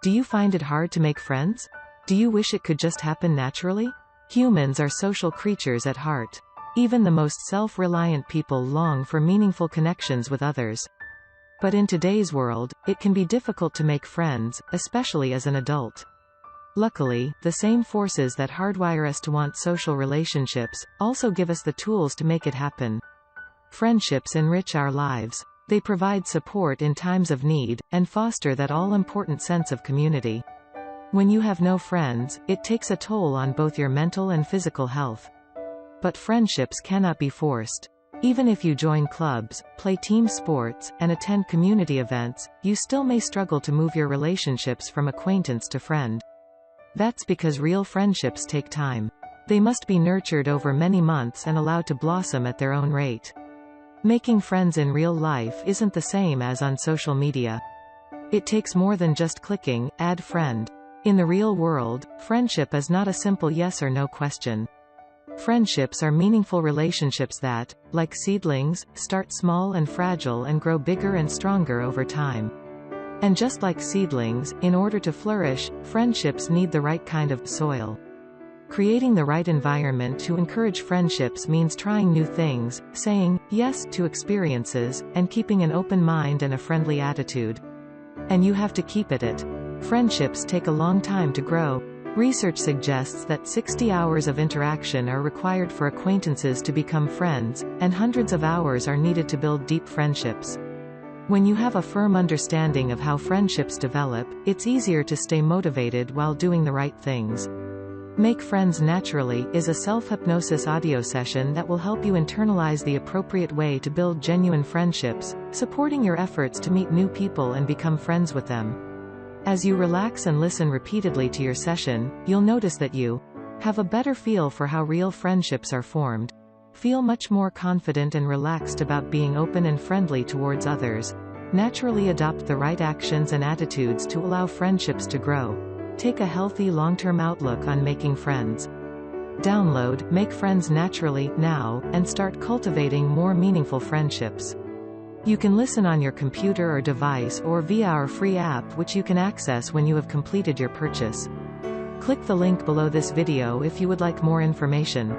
Do you find it hard to make friends? Do you wish it could just happen naturally? Humans are social creatures at heart. Even the most self-reliant people long for meaningful connections with others. But in today's world, it can be difficult to make friends, especially as an adult. Luckily, the same forces that hardwire us to want social relationships, also give us the tools to make it happen. Friendships enrich our lives. They provide support in times of need, and foster that all-important sense of community. When you have no friends, it takes a toll on both your mental and physical health. But friendships cannot be forced. Even if you join clubs, play team sports, and attend community events, you still may struggle to move your relationships from acquaintance to friend. That's because real friendships take time. They must be nurtured over many months and allowed to blossom at their own rate. Making friends in real life isn't the same as on social media. It takes more than just clicking, add friend. In the real world, friendship is not a simple yes or no question. Friendships are meaningful relationships that, like seedlings, start small and fragile and grow bigger and stronger over time. And just like seedlings, in order to flourish, friendships need the right kind of soil. Creating the right environment to encourage friendships means trying new things, saying yes to experiences, and keeping an open mind and a friendly attitude. And you have to keep at it. Friendships take a long time to grow. Research suggests that 60 hours of interaction are required for acquaintances to become friends, and hundreds of hours are needed to build deep friendships. When you have a firm understanding of how friendships develop, it's easier to stay motivated while doing the right things. Make Friends Naturally is a self-hypnosis audio session that will help you internalize the appropriate way to build genuine friendships, supporting your efforts to meet new people and become friends with them. As you relax and listen repeatedly to your session, you'll notice that you have a better feel for how real friendships are formed. Feel much more confident and relaxed about being open and friendly towards others. Naturally adopt the right actions and attitudes to allow friendships to grow. Take a healthy long-term outlook on making friends. Download Make Friends Naturally now, and start cultivating more meaningful friendships. You can listen on your computer or device or via our free app, which you can access when you have completed your purchase. Click the link below this video if you would like more information.